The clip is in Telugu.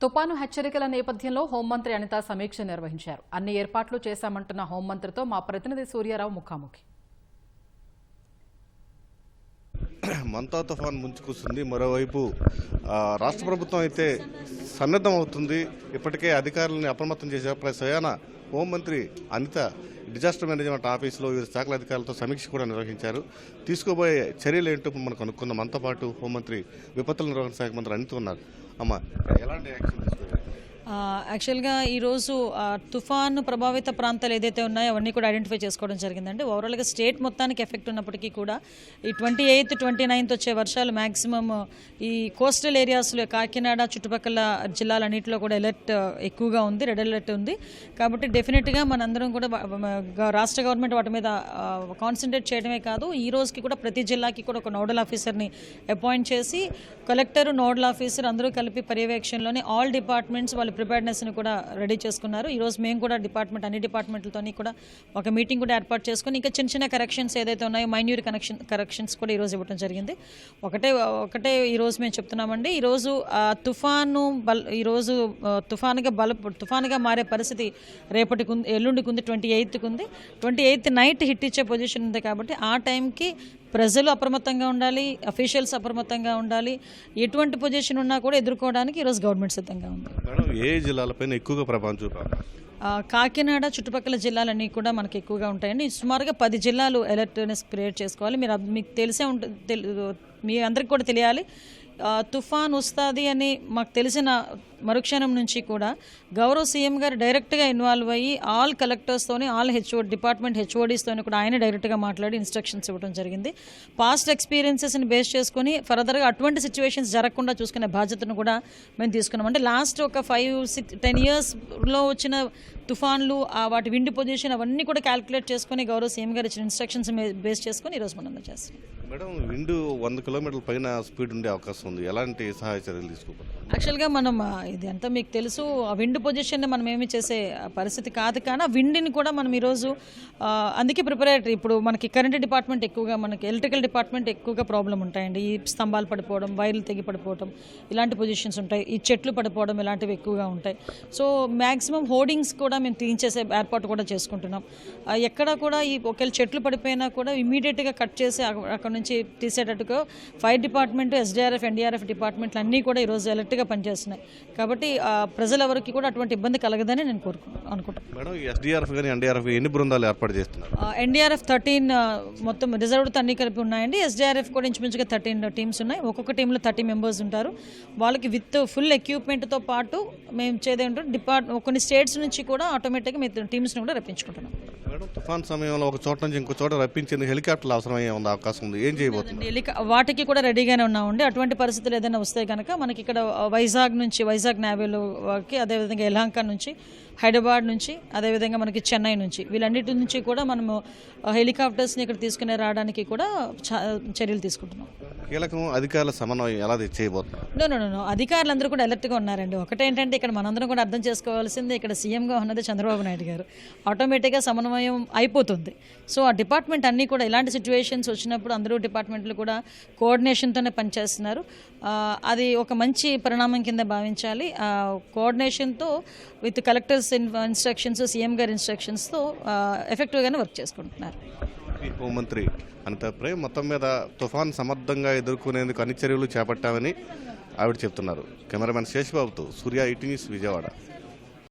తుపాను హెచ్చరికల నేపథ్యంలో హోంమంత్రి అనిత సమీక్ష నిర్వహించారు. అన్ని ఏర్పాట్లు చేశామంటున్న హోంమంత్రితో మా ప్రతినిధి సూర్యారావు ముఖాముఖి. మంతా తుఫాన్ ముంచుకొస్తుంది. మరోవైపు రాష్ట్ర ప్రభుత్వం అయితే సన్నద్ధం అవుతుంది. ఇప్పటికే అధికారులను అప్రమత్తం చేసే స్వయాన హోంమంత్రి అనిత డిజాస్టర్ మేనేజ్మెంట్ ఆఫీసులో వివిధ శాఖల అధికారులతో సమీక్ష కూడా నిర్వహించారు. తీసుకోబోయే చర్యలు ఏంటో మనకు అనుకున్న మనతో పాటు హోంమంత్రి విపత్తుల నిర్వహణ శాఖ మంత్రి అనిత ఉన్నారు. అమ్మ, ఎలాంటి యాక్షన్ తీసుకోవాలి? యాక్చువల్గా ఈరోజు తుఫాను ప్రభావిత ప్రాంతాలు ఏదైతే ఉన్నాయో అవన్నీ కూడా ఐడెంటిఫై చేసుకోవడం జరిగిందండి. ఓవరాల్గా స్టేట్ మొత్తానికి ఎఫెక్ట్ ఉన్నప్పటికీ కూడా ఈ 28th, 29th వచ్చే వర్షాలు మ్యాక్సిమం ఈ కోస్టల్ ఏరియాస్లో కాకినాడ చుట్టుపక్కల జిల్లాలన్నింటిలో కూడా అలర్ట్ ఎక్కువగా ఉంది, రెడ్ అలర్ట్ ఉంది. కాబట్టి డెఫినెట్గా మనందరం కూడా రాష్ట్ర గవర్నమెంట్ వాటి మీద కాన్సన్ట్రేట్ చేయడమే కాదు, ఈ రోజుకి కూడా ప్రతి జిల్లాకి కూడా ఒక నోడల్ ఆఫీసర్ని అపాయింట్ చేసి కలెక్టర్, నోడల్ ఆఫీసర్ అందరూ కలిపి పర్యవేక్షణలోనే ఆల్ డిపార్ట్మెంట్స్ వాళ్ళ ప్రిపేర్నెస్ని కూడా రెడీ చేసుకున్నారు. ఈరోజు మేము కూడా అన్ని డిపార్ట్మెంట్లతోని కూడా ఒక మీటింగ్ కూడా ఏర్పాటు చేసుకుని ఇంకా చిన్న చిన్న కరెక్షన్స్ ఏదైతే ఉన్నాయో మైన్యూర్ కరెక్షన్స్ కూడా ఈరోజు ఇవ్వడం జరిగింది. ఒకటే ఈరోజు మేము చెప్తున్నామండి, ఈరోజు తుఫానుగా మారే పరిస్థితి రేపటికి ఎల్లుండికి ఉంది, 28th ఉంది. 28th నైట్ హిట్ ఇచ్చే పొజిషన్ ఉంది. కాబట్టి ఆ టైంకి ప్రజలు అప్రమత్తంగా ఉండాలి, అఫీషియల్స్ అప్రమత్తంగా ఉండాలి. ఎటువంటి పొజిషన్ ఉన్నా కూడా ఎదుర్కోవడానికి ఈరోజు గవర్నమెంట్ సిద్ధంగా ఉంది. ఏ జిల్లాలపైన ఎక్కువగా ప్రభావం చూపాలి? కాకినాడ చుట్టుపక్కల జిల్లాలన్నీ కూడా మనకి ఎక్కువగా ఉంటాయండి. సుమారుగా 10 జిల్లాలు అలర్ట్నెస్ క్రియేట్ చేసుకోవాలి. మీకు తెలిసే ఉంటుంది, మీ అందరికి కూడా తెలియాలి. తుఫాన్ వస్తుంది అని మాకు తెలిసిన మరుక్షణం నుంచి కూడా గౌరవ సీఎం గారు డైరెక్ట్గా ఇన్వాల్వ్ అయ్యి ఆల్ కలెక్టర్స్తోని, ఆల్ డిపార్ట్మెంట్ హెచ్ఓడీస్తోని కూడా ఆయన డైరెక్ట్గా మాట్లాడి ఇన్స్ట్రక్షన్స్ ఇవ్వడం జరిగింది. పాస్ట్ ఎక్స్పీరియన్సెస్ని బేస్ చేసుకొని ఫర్దర్గా అటువంటి సిచ్యువేషన్స్ జరగకుండా చూసుకునే బాధ్యతను కూడా మేము తీసుకున్నాం. అంటే లాస్ట్ ఒక 5-10 yearsలో వచ్చిన తుఫాన్లు, వాటి విండ్ పొజిషన్ అవన్నీ కూడా క్యాలిక్యులేట్ చేసుకుని గౌరవ సీఎం గారు ఇచ్చిన ఇన్స్ట్రక్షన్స్ బేస్ చేసుకుని ఈరోజు మనం చేస్తున్నాం. మేడం, విండ్ 100 కిలోమీటర్ల పైన స్పీడ్ ఉండే అవకాశం ఉంది. ఎలాంటి సహాయ చర్యలు తీసుకోవాలి? యాక్చువల్గా మనం ఇది అంతా మీకు తెలుసు, ఆ విండ్ పొజిషన్ని మనం ఏమి చేసే పరిస్థితి కాదు. కానీ ఆ విండ్ని కూడా మనం ఈరోజు అందుకే ప్రిపరేటరీ, ఇప్పుడు మనకి కరెంట్ డిపార్ట్మెంట్ ఎక్కువగా, మనకి ఎలక్ట్రికల్ డిపార్ట్మెంట్ ఎక్కువగా ప్రాబ్లం ఉంటాయండి. ఈ స్తంభాలు పడిపోవడం, వైర్లు తెగి పడిపోవడం, ఇలాంటి పొజిషన్స్ ఉంటాయి. ఈ చెట్లు పడిపోవడం ఇలాంటివి ఎక్కువగా ఉంటాయి. సో మ్యాక్సిమం హోర్డింగ్స్ కూడా మేము తీయించేసే ఏర్పాటు కూడా చేసుకుంటున్నాం. ఎక్కడ కూడా ఈ ఒకవేళ చెట్లు పడిపోయినా కూడా ఇమీడియట్గా కట్ చేసి అక్కడ నుంచి తీసేటట్టుగా ఫైర్ డిపార్ట్మెంట్, ఎస్డీఆర్ఎఫ్, ఎన్డీఆర్ఎఫ్ డిపార్ట్మెంట్లు అన్నీ కూడా ఈరోజు అలర్ట్గా పనిచేస్తున్నాయి. కాబట్టి ప్రజలెవరికి కూడా అటువంటి ఇబ్బంది కలగదని నేను అనుకుంటున్నాను. మేడం, ఎస్డీఆర్ఎఫ్ కానీ ఎన్డీఆర్ఎఫ్ ఎన్ని బృందాలు ఏర్పాటు చేస్తున్నారు? ఎన్డీఆర్ఎఫ్ 13 మొత్తం రిజర్వ్డ్ అన్ని కలిపి ఉన్నాయండి. ఎస్డీఆర్ఎఫ్ కూడా ఇంచుమించుగా 13 టీమ్స్ ఉన్నాయి. ఒక్కొక్క టీంలో 30 మెంబర్స్ ఉంటారు. వాళ్ళకి విత్ ఫుల్ ఎక్విప్మెంట్తో పాటు మేము చేదేంటంటే కొన్ని స్టేట్స్ నుంచి కూడా ఆటోమేటిక్గా మేము టీమ్స్ని కూడా రప్పించుకుంటున్నాం. మేడం, తుఫాన్ సమయంలో ఒక చోట నుంచి ఇంకో చోట రప్పించేందుకు హెలికాప్టర్లు అవసరమయ్యే అవకాశం ఉంది. ఏం చేయబోతుంది? వాటికి కూడా రెడీగానే ఉన్నామండి. అటువంటి పరిస్థితులు ఏదైనా వస్తే కనుక మనకి ఇక్కడ వైజాగ్ నేవీలోకి, అదేవిధంగా యలహంక నుంచి, హైదరాబాద్ నుంచి, అదేవిధంగా మనకి చెన్నై నుంచి, వీళ్ళన్నిటి నుంచి కూడా మనము హెలికాప్టర్స్ని ఇక్కడ తీసుకుని రావడానికి కూడా చర్యలు తీసుకుంటున్నాం. కీలకం అధికారుల సమన్వయం ఎలా చేయబోతున్నారు? నో అధికారులందరూ కూడా అలర్ట్గా ఉన్నారండి. ఒకటేంటంటే ఇక్కడ మనందరం కూడా అర్థం చేసుకోవాల్సింది, ఇక్కడ సీఎంగా ఉన్నది చంద్రబాబు నాయుడు గారు. ఆటోమేటిక్గా సమన్వయం అయిపోతుంది. సో ఆ డిపార్ట్మెంట్ అన్నీ కూడా ఇలాంటి సిచ్యువేషన్స్ వచ్చినప్పుడు అందరూ డిపార్ట్మెంట్లు కూడా కోఆర్డినేషన్తోనే పనిచేస్తున్నారు. అది ఒక మంచి పరిణామం కింద భావించాలి. కోఆర్డినేషన్తో విత్ కలెక్టర్స్ ఇన్స్ట్రక్షన్స్, సీఎం గారి ఇన్స్ట్రక్షన్స్తో ఎఫెక్టివ్గానే వర్క్ చేసుకుంటున్నారు. హోంమంత్రి అనిత మొత్తం మీద తుఫాన్ సమర్థంగా ఎదుర్కొనేందుకు అన్ని చర్యలు చేపట్టామని ఆవిడ చెప్తున్నారు. కెమెరామెన్ శేషబాబుతో సూర్య, ఈటీ న్యూస్, విజయవాడ.